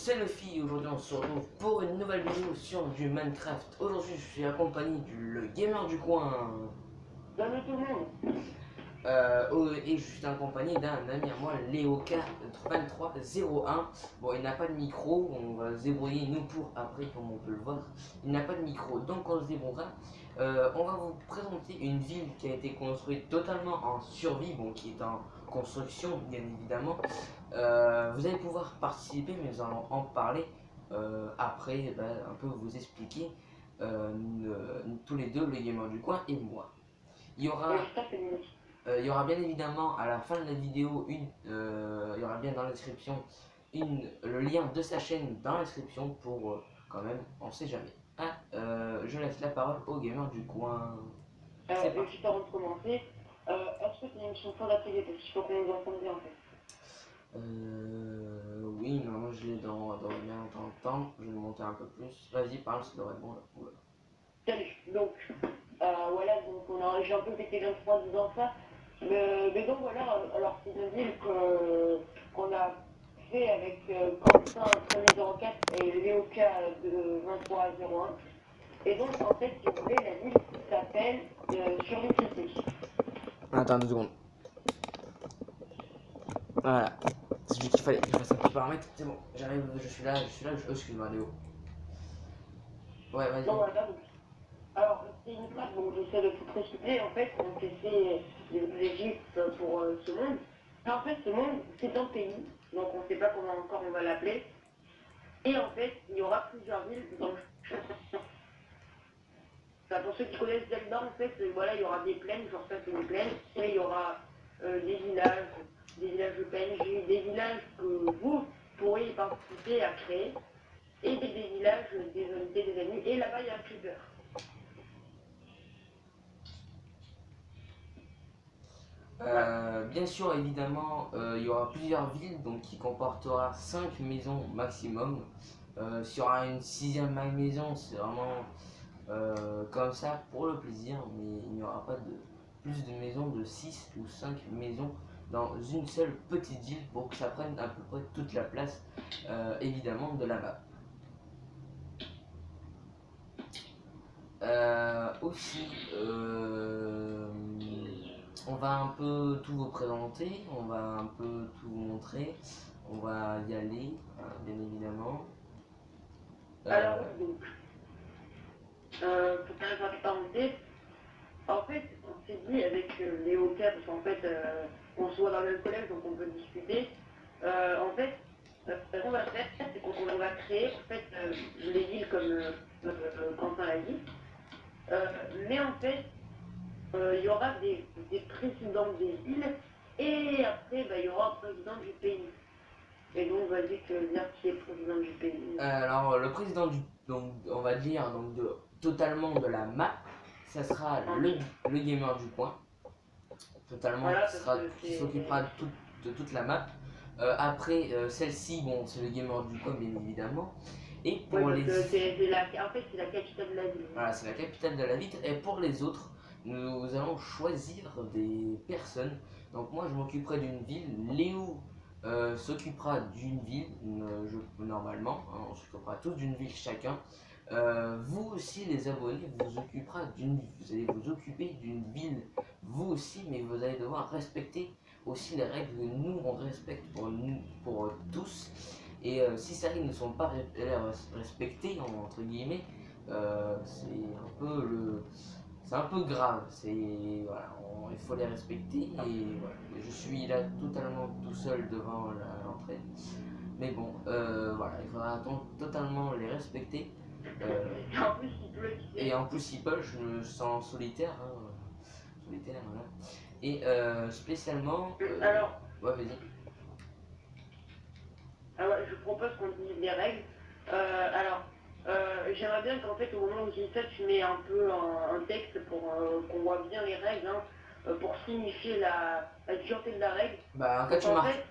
c'est Luffy. Aujourd'hui on se retrouve pour une nouvelle vidéo sur du Minecraft. Aujourd'hui je suis accompagné le gamer du coin. Salut tout le monde. Et je suis accompagné d'un ami à moi, Léoka2301. Bon, il n'a pas de micro, on va se débrouiller nous pour après, comme on peut le voir. Il n'a pas de micro, donc on se débrouillera. On va vous présenter une ville qui a été construite totalement en survie, bon, qui est en construction, bien évidemment. Vous allez pouvoir participer, mais nous allons en parler après, un peu vous expliquer, tous les deux, le gamer du coin et moi. Il y aura il y aura bien évidemment à la fin de la vidéo il y aura bien dans la description le lien de sa chaîne dans la description pour quand même, on sait jamais. Je laisse la parole au gamer du coin. C'est parti. Juste avant de commencer, est-ce que c'est une émission sans la télé? Parce qu'il faut qu'on nous entende bien en fait. Oui, normalement je l'ai dans bien dans le temps. Je vais le monter un peu plus. Vas-y, parle, ça devrait être bon là. Voilà. Salut. Donc, voilà, donc j'ai un peu pété 23 disant ça. Mais donc voilà, alors c'est une ville qu'on a fait avec Quentin 3004 et Léoka de 2301. Et donc en fait, si vous voulez, la ville s'appelle Survie Critique. Attends 2 secondes. Voilà. C'est juste qu'il fallait que je fasse un petit paramètre. C'est bon, j'arrive, je suis là, excuse-moi Léo. Ouais, vas-y. Donc voilà, donc, alors c'est une map, donc j'essaie de tout préciser en fait, donc c'est l'Égypte pour ce monde. Mais en fait, ce monde, c'est un pays, donc on ne sait pas comment encore on va l'appeler. Et en fait, il y aura plusieurs villes, donc enfin, pour ceux qui connaissent Zelda, en fait, voilà, il y aura des plaines, genre ça c'est des plaines, et il y aura des villages de PNJ, des villages que vous pourrez y participer à créer, et des villages des unités des ennemis, et là-bas il y a un creeper. Bien sûr, évidemment, il y aura plusieurs villes donc qui comportera 5 maisons maximum. S'il y aura une 6e maison, c'est vraiment comme ça pour le plaisir, mais il n'y aura pas de plus de maisons de 6 ou 5 maisons dans une seule petite île pour que ça prenne à peu près toute la place, évidemment, de la map. Aussi, on va un peu tout vous présenter, on va un peu tout vous montrer, on va y aller, bien évidemment. Alors oui, donc, pour faire une parenthèse, en fait, on s'est dit avec Léo K, parce qu'en fait, on se voit dans le même collège, donc on peut discuter. En fait, ce qu'on va faire, c'est qu'on va créer, en fait, les villes comme Quentin l'a dit. Mais en fait, il y aura des présidents des villes, et après, il y aura un président du pays. Et donc, vas-y, tu veux dire qui est président du pays? Alors, le président du, donc, on va dire, donc, totalement de la map, ça sera le gamer du coin, totalement, Voilà, qui s'occupera de toute la map. Après, celle-ci, bon, c'est le gamer du coin, bien évidemment. Et pour ouais, les... en fait, c'est la capitale de la ville. Voilà, c'est la capitale de la ville. Et pour les autres, nous allons choisir des personnes. Donc moi, je m'occuperai d'une ville. Léo s'occupera d'une ville, normalement. Hein, on s'occupera tous d'une ville chacun. Vous aussi, les abonnés, vous allez vous occuper d'une ville, vous aussi, mais vous allez devoir respecter aussi les règles que nous, on respecte pour tous. Et si ces règles ne sont pas respectées, entre guillemets, c'est un peu grave. Voilà, il faut les respecter et voilà. Je suis là totalement tout seul devant l'entrée. Mais bon, voilà, il faudra totalement les respecter. En plus, il pleut. Et en plus, il peut, je me sens solitaire, hein, solitaire, voilà. Et spécialement. Alors, ouais, vas-y. je propose qu'on dise les règles. J'aimerais bien qu'en fait, au moment où je dis ça, tu mets un peu un texte pour qu'on voit bien les règles, hein, pour signifier la dureté de la règle. Bah, en cas,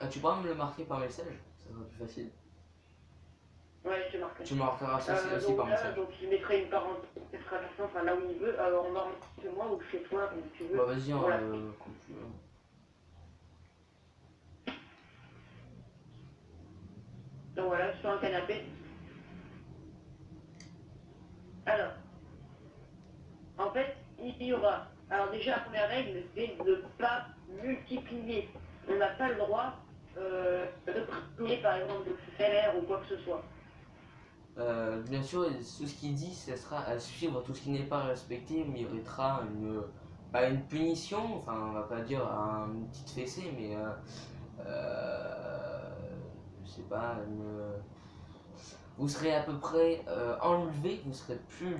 tu pourras me le marquer par message, ça sera plus facile. Ouais, je te marque. Tu me marqueras ça aussi donc par là, message. donc je mettrai une parenthèse, enfin là où il veut. Alors on va rentrer chez moi ou chez toi, comme tu veux. Bah, vas-y, Voilà. comme tu veux. Donc voilà, sur un canapé. Alors, en fait, il y aura. Alors déjà, la première règle, c'est de ne pas multiplier. On n'a pas le droit de prier, par exemple, de faire ou quoi que ce soit. Bien sûr, tout ce qu'il dit, ce sera à suivre. Tout ce qui n'est pas respecté méritera pas une punition, enfin, on va pas dire une petite fessée, mais je sais pas, vous serez à peu près enlevé, vous serez plus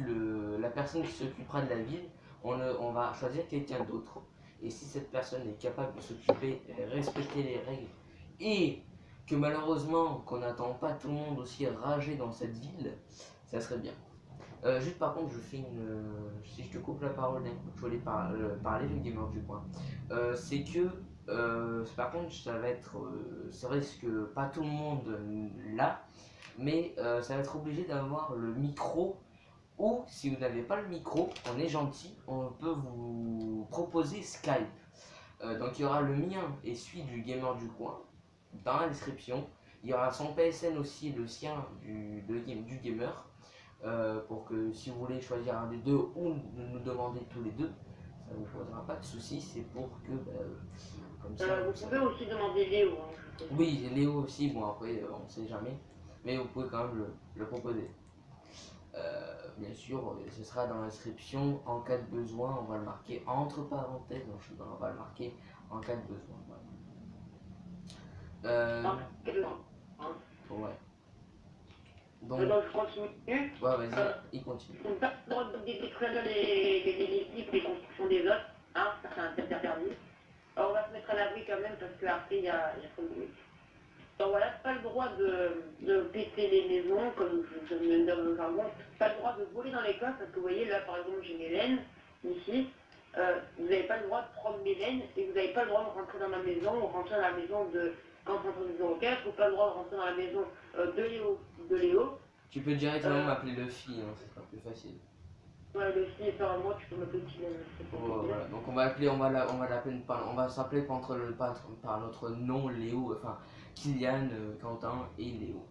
la personne qui s'occupera de la ville. On va choisir quelqu'un d'autre. Et si cette personne est capable de s'occuper, respecter les règles, et que malheureusement qu'on n'attend pas tout le monde aussi ragé dans cette ville, ça serait bien. Juste par contre, je fais si je te coupe la parole d'un coup, je voulais parler le gamer du coin. C'est que, par contre, ça va être. C'est vrai que pas tout le monde l'a, mais ça va être obligé d'avoir le micro. Ou si vous n'avez pas le micro, on est gentil, on peut vous proposer Skype. Donc il y aura le mien et celui du gamer du coin dans la description. Il y aura son PSN aussi, le sien du gamer. Pour que si vous voulez choisir un des deux ou nous demander tous les deux, ça ne vous posera pas de soucis. C'est pour que, comme ça, Vous pouvez aussi demander Léo. Hein, oui, Léo aussi, bon après, on sait jamais. Mais vous pouvez quand même le proposer. Bien sûr, ce sera dans l'inscription. En cas de besoin, on va le marquer entre parenthèses. Donc, on va le marquer en cas de besoin. Voilà. hein, Ouais. Donc, je continue. ouais, vas-y, il continue. On n'a pas le droit de détruire les équipes, les constructions des autres. Hein, ça, c'est interdit. Alors, on va se mettre à l'abri quand même parce qu'après, il y a trop de bruit. Donc voilà, pas le droit de péter les maisons, comme je viens de dire dans le jargon. Pas le droit de voler dans les coffres, parce que vous voyez, là, par exemple, j'ai mes laines, ici. Vous n'avez pas le droit de prendre mes laines, et vous n'avez pas le droit de rentrer dans ma maison, ou rentrer dans la maison de... Quand on rentre dans 04, ou pas le droit de rentrer dans la maison de Léo. Tu peux directement m'appeler Luffy, hein, ce sera plus facile. Ouais, le fille, par moi, tu peux m'appeler Kylian. Oh, voilà. Donc on va l'appeler, on va s'appeler par notre nom Léo, enfin Kylian, Quentin et Léo.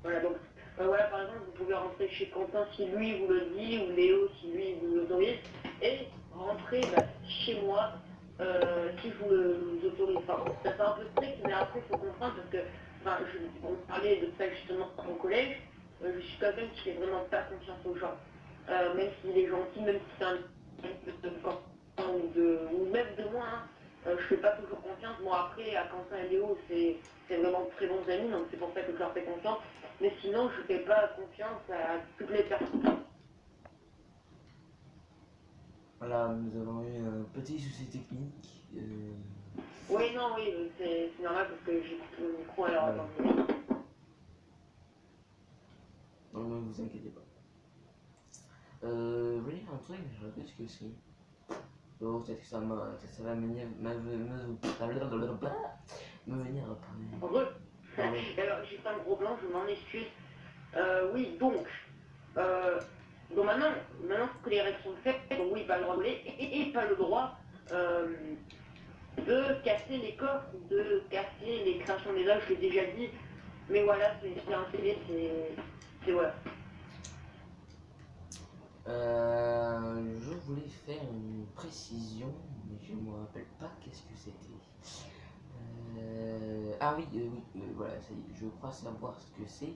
Voilà, donc voilà, par exemple, vous pouvez rentrer chez Quentin si lui vous le dit, ou Léo si lui vous l'autorise, et rentrer chez moi si vous l'autorisez. Enfin, ça fait un peu strict, mais après il faut comprendre parce que, on parlait de ça justement au collège, je suis quelqu'un qui fait vraiment pas confiance aux gens. Même s'il est gentil, même si c'est un ou même de moi, hein, je fais pas toujours confiance. Bon après, à Quentin et Léo, c'est vraiment de très bons amis, donc c'est pour ça que je leur fais confiance. Mais sinon, je fais pas confiance à toutes les personnes. Voilà, nous avons eu un petit souci technique. Oui, non, oui, c'est normal parce que j'ai coupé le micro, alors Voilà. attendez. Non, ne vous inquiétez pas. Je voulais dire un truc, mais je sais plus ce que c'est. Bon, peut-être que ça va me venir après. Heureux. Ah ouais. Alors, juste un gros blanc, je m'en excuse. Oui, donc maintenant que les règles sont faites, donc oui, pas le droit de voler et pas le droit de casser les coffres, de casser les créations des âges, je l'ai déjà dit. Mais voilà, c'est un CD, c'est voilà. Je voulais faire une précision, mais je ne me rappelle pas qu'est-ce que c'était. Ah oui, voilà, ça y est, je crois savoir ce que c'est.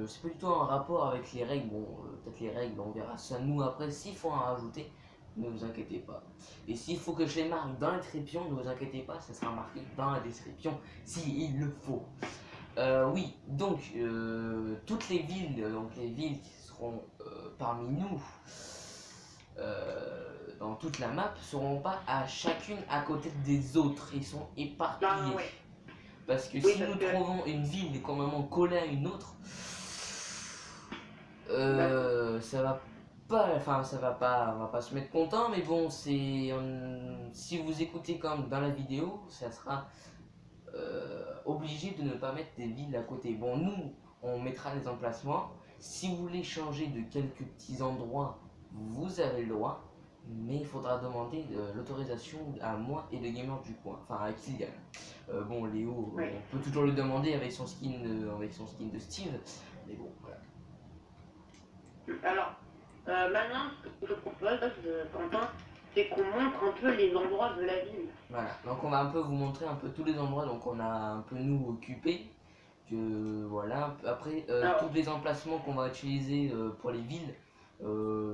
C'est plutôt en rapport avec les règles. Bon, peut-être les règles, on verra ça nous après. S'il faut en rajouter, ne vous inquiétez pas. Et s'il faut que je les marque dans la description, ne vous inquiétez pas, ça sera marqué dans la description s'il le faut. Oui, donc toutes les villes, donc les villes qui seront parmi nous dans toute la map seront pas à chacune à côté des autres, ils sont éparpillés. Ouais. Parce que Oui, si nous trouvons une ville complètement collée à une autre, ça va pas, enfin ça va pas, on va pas se mettre content, mais bon, si vous écoutez comme dans la vidéo, ça sera obligé de ne pas mettre des villes à côté. Bon, nous, on mettra les emplacements. Si vous voulez changer de quelques petits endroits, vous avez le droit. mais il faudra demander l'autorisation à moi et le gamer du coin, enfin à Kylian. Bon, Léo, Oui. on peut toujours le demander avec son skin, de Steve, mais bon, voilà. Alors, maintenant, ce que je propose, Quentin, c'est qu'on montre un peu les endroits de la ville. Voilà, donc on va un peu vous montrer un peu tous les endroits donc on a un peu nous occupés. Que voilà, après Alors, tous les emplacements qu'on va utiliser pour les villes,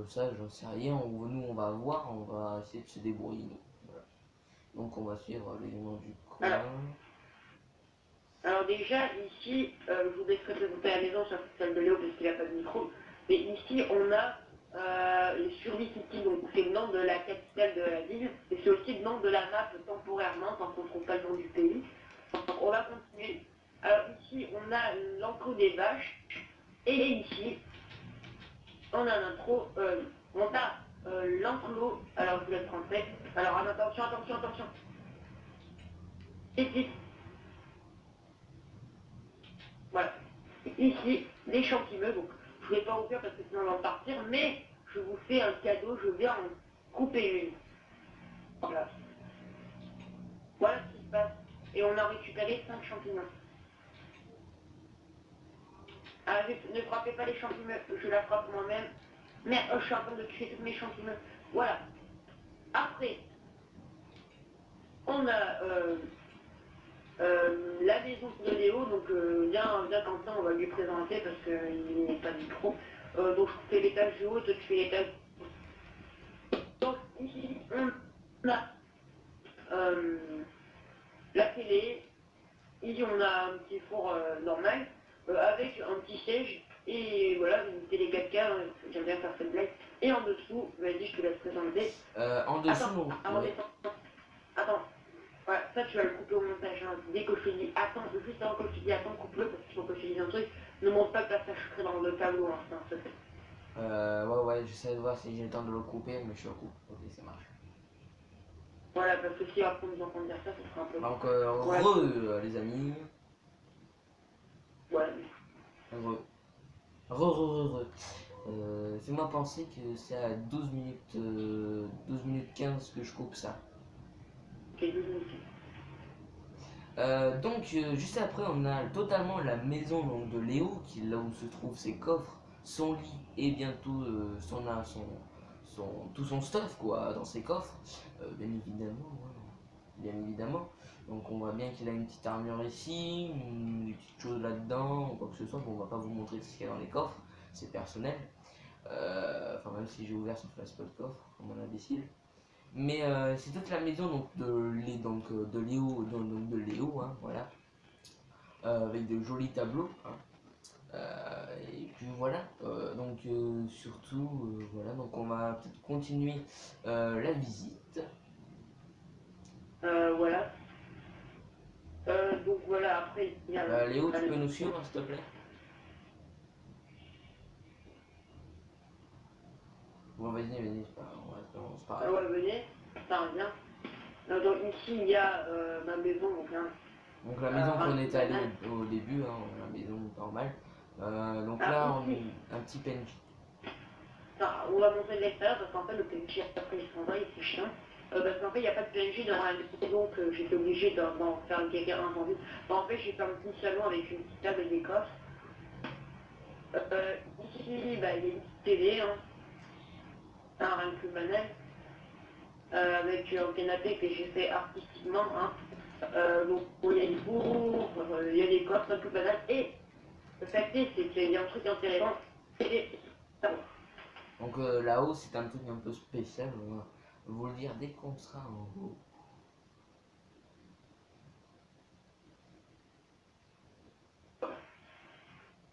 ça j'en sais rien, nous on va voir, on va essayer de se débrouiller nous. Voilà. Donc on va suivre les noms du coin. alors, alors déjà, ici, je vous laisserai présenter la maison sur celle de Léo parce qu'il n'a pas de micro. Mais ici, on a les Survie City, donc c'est le nom de la capitale de la ville. Et c'est aussi le nom de la map temporairement, tant qu'on ne trouve pas le nom du pays. Donc, on va continuer. Alors ici, on a l'enclos des vaches. Et ici, on a l'intro, on a l'enclos. Alors je vous laisse rentrer. Alors attention, attention, attention. Ici, voilà. Ici, les champimeux, donc je ne vais pas vous faire parce que sinon on va en partir, mais je vous fais un cadeau, je viens en couper une. Voilà. Voilà ce qui se passe. Et on a récupéré 5 champignons. Ah, ne frappez pas les champignons, je la frappe moi-même. Merde, je suis en train de tuer tous mes champignons. Voilà. Après, on a la maison de Léo, donc viens Quentin, on va lui présenter parce qu'il n'est pas du micro. Donc je fais l'étage du haut, toi tu fais l'étage. Donc ici, on a la télé, ici on a un petit four normal, avec un petit siège, et voilà, une télé 4K, hein, j'aime bien faire cette blague. Et en dessous, vas-y, je te laisse présenter. En dessous, Attends, avant ouais. d'être... Attends, voilà, ça tu vas le couper au montage, hein. Dès que je te dis attends, juste avant que je te dis attends, coupe-le, parce qu'il faut que je te dise un truc, ne montre pas que ça secret dans le tableau, hein, c'est un secret. Ouais, j'essaie de voir si j'ai le temps de le couper, mais je le coupe. Ok, ça marche. Voilà, parce que si après on nous entend dire ça, ça sera un peu... Donc, Voilà, les amis. voilà, Re. Fais-moi penser que c'est à 12 minutes 15 que je coupe ça. ok, 12 minutes. Donc juste après on a totalement la maison donc, de Léo qui est là où se trouvent ses coffres, son lit et bientôt tout son stuff quoi dans ses coffres, bien évidemment, ouais, bien évidemment. Donc on voit bien qu'il a une petite armure ici, des petites choses là-dedans, ou quoi que ce soit. Bon, on va pas vous montrer ce qu'il y a dans les coffres, c'est personnel. Enfin même si j'ai ouvert son place pas le coffre comme un imbécile. Mais c'est toute la maison donc, de Léo, donc, de Léo, hein, voilà, avec de jolis tableaux. Hein. Et puis voilà, donc surtout, voilà, donc on va peut-être continuer la visite. Voilà. Donc voilà, après, il y a... Léo, tu peux nous suivre s'il te plaît? Bon, vas-y, c'est pas grave, on se Ah ouais, venez, ça revient. Donc ici, il y a ma maison, donc hein, donc la maison qu'on est allé banane. au début, hein, la maison normale. Donc là, Alors ici, un petit PNJ. on va montrer de l'extérieur parce qu'en fait, le PNJ, après, il s'en va, il fait chiant. Parce qu'en fait, il n'y a pas de PNJ dans la maison, donc j'étais obligé d'en faire une quelqu'un entendu. En fait, j'ai fait un petit salon avec une petite table et des coffres. Ici, bah, il y a une petite télé, hein, rien de plus banal. Avec un canapé que j'ai fait artistiquement. Hein. Donc il y a une bourre, il y a des coffres un peu banales. Et le fait est, c'est qu'il y a un truc intéressant, c'est ça. Donc là-haut, c'est un truc un peu spécial, on va vous le dire dès qu'on sera en haut.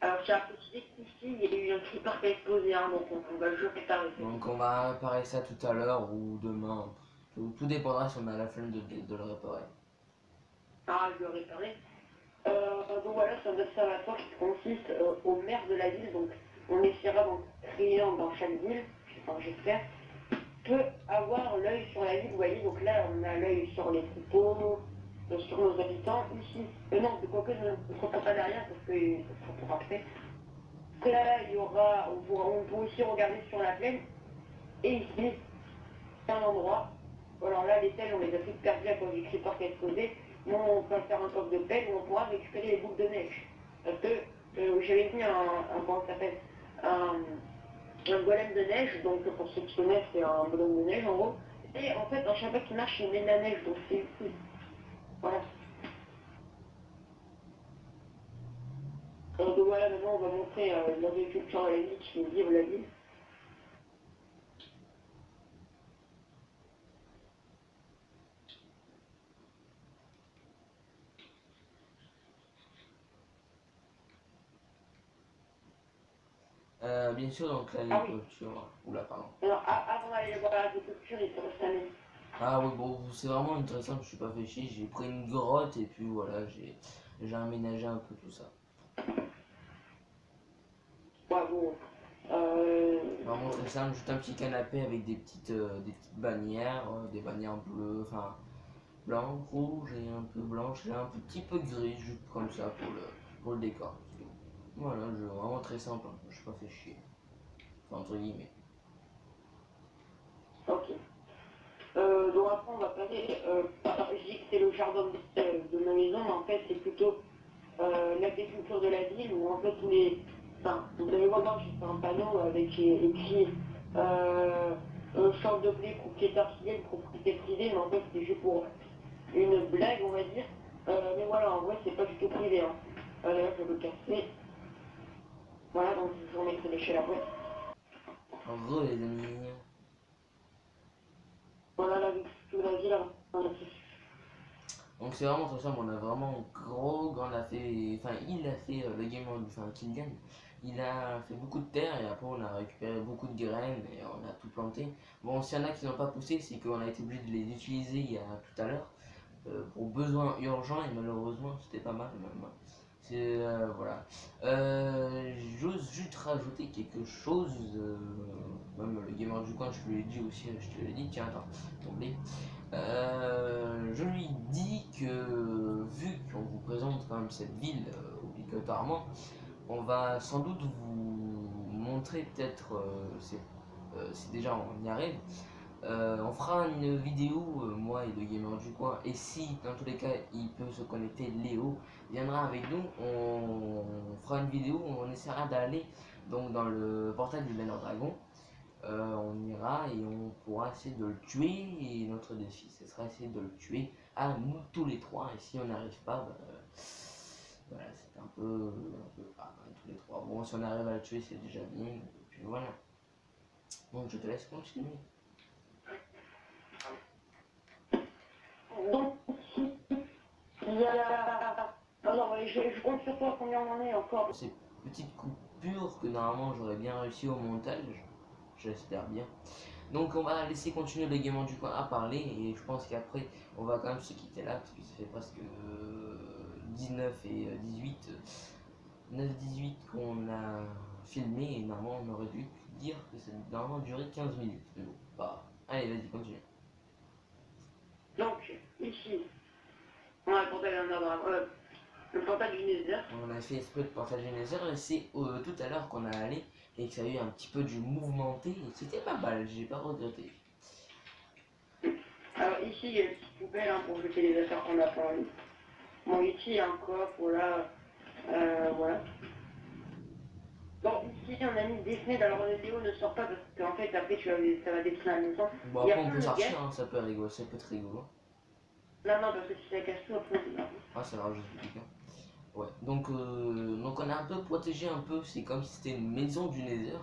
Alors j'ai précisé qu'ici, il y a eu un creeper qui a explosé, hein, donc on va le réparer. Donc on va réparer ça tout à l'heure ou demain. Tout dépendra si on a la flemme de le réparer. Ah, je vais le réparer. Donc voilà, c'est un observatoire qui consiste au maire de la ville. Donc on essaiera d'en créer un dans chaque ville, enfin, j'espère. Peut avoir l'œil sur la ville, vous voyez, donc là on a l'œil sur les troupeaux, sur nos habitants, ici, non, de quoique ne comptons pas derrière parce que ça sera pour après. Là, il y aura, on peut aussi regarder sur la plaine, et ici, un endroit. Alors là, les pelles, on les a toutes perdues à cause du creeper qui a explosé. Nous, on peut faire un coffre de pelle où on pourra récupérer les boucles de neige. Parce que j'avais mis comment ça s'appelle, un golem de neige. Donc pour ceux qui connaissent, c'est un bonhomme de neige en gros. Et en fait, dans chaque fois qu'il marche, il met de la neige. Donc c'est utile. Voilà. Donc voilà, maintenant on va montrer l'agriculture à la ville qui vivre la ville. Bien sûr, donc Ah oui, l'agriculture. Oula, pardon. alors avant d'aller voir l'agriculture, il faut rester. Ah oui, bon, c'est vraiment intéressant, je suis pas fait chier. J'ai pris une grotte et puis voilà, j'ai aménagé un peu tout ça. Ouais, bon. Vraiment très simple, juste un petit canapé avec des petites bannières, des bannières bleues, enfin blanc, rouge et un peu blanche et un petit peu gris, juste comme ça pour le décor. C'est tout. Voilà, jeu vraiment très simple, hein. Je suis pas fait chier. Enfin, entre guillemets. Ok. Donc après, on va passer. Je dis que c'est le jardin de ma maison, mais en fait, c'est plutôt l'agriculture de la ville où en fait tous les. Enfin, vous allez voir, j'ai fait un panneau avec écrit champ de blé, propriétaire privé, propriété privée, mais en fait, c'est juste pour une blague, on va dire. Mais voilà, en vrai, c'est pas du tout privé. Hein. D'ailleurs, je vais le casser. Voilà, donc je vous remettrai l'échelle après. En gros, les amis. Voilà l'agriculture de la ville. Donc c'est vraiment très simple, on a vraiment on a fait, enfin il a fait le game, enfin Kylian, il a fait beaucoup de terre et après on a récupéré beaucoup de graines et on a tout planté. Bon, s'il y en a qui n'ont pas poussé, c'est qu'on a été obligé de les utiliser il y a tout à l'heure pour besoins urgents et malheureusement c'était pas mal même. C'est voilà. J'ose juste rajouter quelque chose, même le gamer du coin, je lui ai dit aussi, je te l'ai dit, tiens attends, tombé. Je lui dis que vu qu'on vous présente quand même cette ville obligatoirement, on va sans doute vous montrer peut-être si déjà on y arrive. On fera une vidéo, moi et le gamer du coin, et si dans tous les cas il peut se connecter, Léo viendra avec nous, on fera une vidéo où on essaiera d'aller donc dans le portail du Banner Dragon. On ira et on pourra essayer de le tuer et notre défi ce sera essayer de le tuer à nous tous les trois et si on n'arrive pas bah, voilà c'est un peu tous les trois bon si on arrive à le tuer c'est déjà bien et puis voilà donc je te laisse continuer. Donc, il y a. Alors, je compte sur toi combien on en est encore. Ces petites coupures que normalement j'aurais bien réussi au montage, j'espère bien. Donc on va laisser continuer le gaiement du coin à parler et je pense qu'après on va quand même se quitter là parce que ça fait presque 19 et 18, 9-18 qu'on a filmé et normalement on aurait dû dire que ça a normalement duré 15 minutes. Mais bon, bah, allez vas-y continue. Donc, ici, on a le portail d'un dragon. Le portail du Nether. On a fait esprit de partager les heures et c'est tout à l'heure qu'on a allé et que ça a eu un petit peu du mouvementé et c'était pas mal, j'ai pas regretté. Alors, ici, il y a une petite poubelle hein, pour jeter les affaires qu'on a pas en ligne. Bon, ici, il y a un coffre, voilà. Voilà. Bon, ici, on a mis des fenêtres. Alors, le Léo ne sort pas parce qu'en fait, après, ça va détruire la maison. Bon Il y a après on plein peut de gaz. sortir, hein, ça peut être rigolo, ça peut être rigolo. Non, non, parce que si ça casse tout, après, c'est grave. Ah ça rajoute du piquant. Ouais, donc on a un peu protégé un peu, c'est comme si c'était une maison du Nether.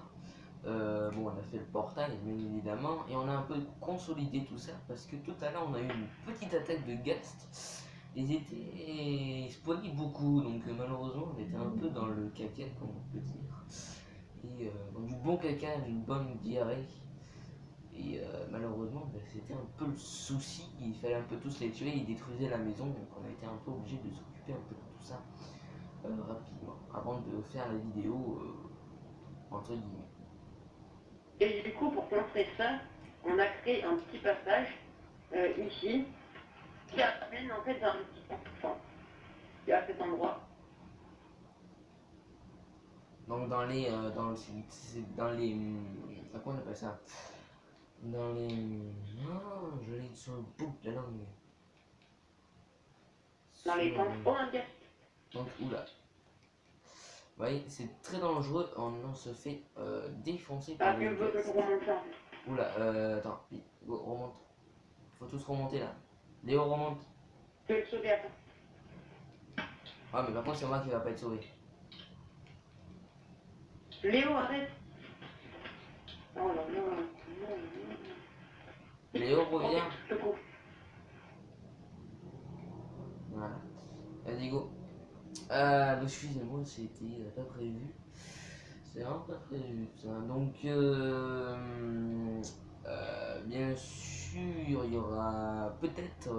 Bon, on a fait le portail, bien évidemment, et on a un peu consolidé tout ça parce que tout à l'heure on a eu une petite attaque de Ghast. Ils spawnaient beaucoup, donc malheureusement on était un peu dans le caca, comme on peut dire. Et donc, du bon caca, d'une bonne diarrhée. Et malheureusement, bah, c'était un peu le souci, il fallait un peu tous les tuer, ils détruisaient la maison, donc on a été un peu obligé de s'occuper un peu de tout ça rapidement, avant de faire la vidéo entre guillemets. Et du coup, pour contrer ça, on a créé un petit passage ici qui amène en fait vers un petit enfant qui est à cet endroit. Donc dans les, comment on appelle ça, Dans les... Non, je l'ai sur le bout de la langue. Dans les Sur... camps olympiques. Donc, oula. Vous voyez, c'est très dangereux, on se fait défoncer par Ah, les tu veux que je guests. remonte ça en fait. Oula, attends, go, remonte. Faut tous remonter là. Léo remonte. Je vais te sauver après. Ah mais par contre c'est moi qui va pas être sauvé. Léo, arrête. Oh là là, non, non. Léo Ok, revient. je te coupe. Voilà. Vas-y go. Excusez-moi, c'était pas prévu. C'est vraiment pas prévu ça. Donc bien sûr il y aura peut-être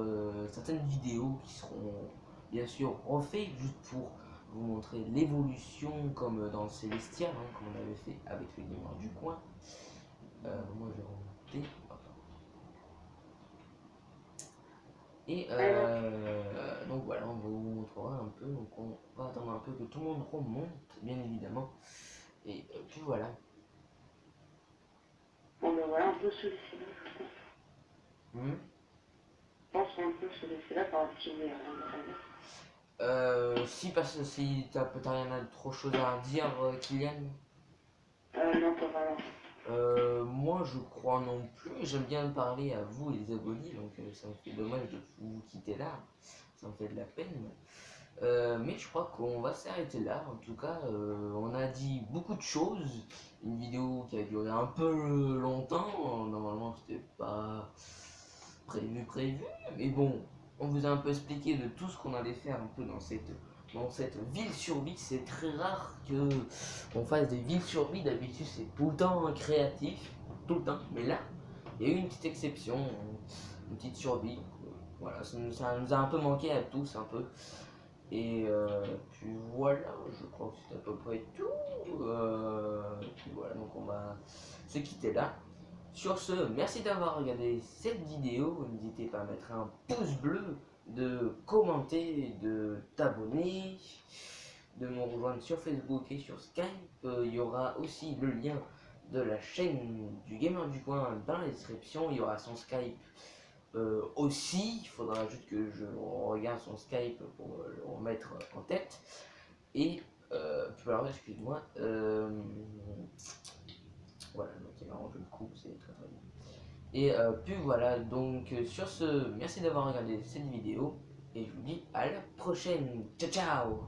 certaines vidéos qui seront bien sûr refaites juste pour vous montrer l'évolution comme dans le Célestia, hein, comme on avait fait avec les gamers du coin. Moi je vais remonter. Et donc voilà, on vous montrera un peu, donc on va attendre un peu que tout le monde remonte, bien évidemment. Et puis voilà. Bon ben voilà, on peut se laisser là, je pense. Hmm. Je pense qu'on peut se laisser là par un petit verre. Si, parce que si t'as rien à trop chose à dire, Kylian. Non, pas vraiment. Moi je crois non plus, j'aime bien parler à vous les abonnés, donc ça me fait dommage de vous quitter là, ça me fait de la peine. Mais je crois qu'on va s'arrêter là, en tout cas on a dit beaucoup de choses, une vidéo qui a duré un peu longtemps, normalement c'était pas prévu, mais bon, on vous a un peu expliqué de tout ce qu'on allait faire un peu dans cette ville sur vie. C'est très rare que on fasse des villes sur vie, d'habitude c'est tout le temps créatif, tout le temps, mais là, il y a eu une petite exception, une petite survie, voilà, ça nous a un peu manqué à tous un peu. Et puis voilà, je crois que c'est à peu près tout. Puis voilà, donc on va se quitter là. Sur ce, merci d'avoir regardé cette vidéo. N'hésitez pas à mettre un pouce bleu, de commenter, de t'abonner, de me rejoindre sur Facebook et sur Skype. Il y aura aussi le lien de la chaîne du Gamer du Coin dans la description. Il y aura son Skype aussi. Il faudra juste que je regarde son Skype pour le remettre en tête. Et puis alors, excuse-moi. Voilà, donc il m'arrange le coup, c'est très très bien. Et puis voilà, donc sur ce, merci d'avoir regardé cette vidéo et je vous dis à la prochaine. Ciao ciao.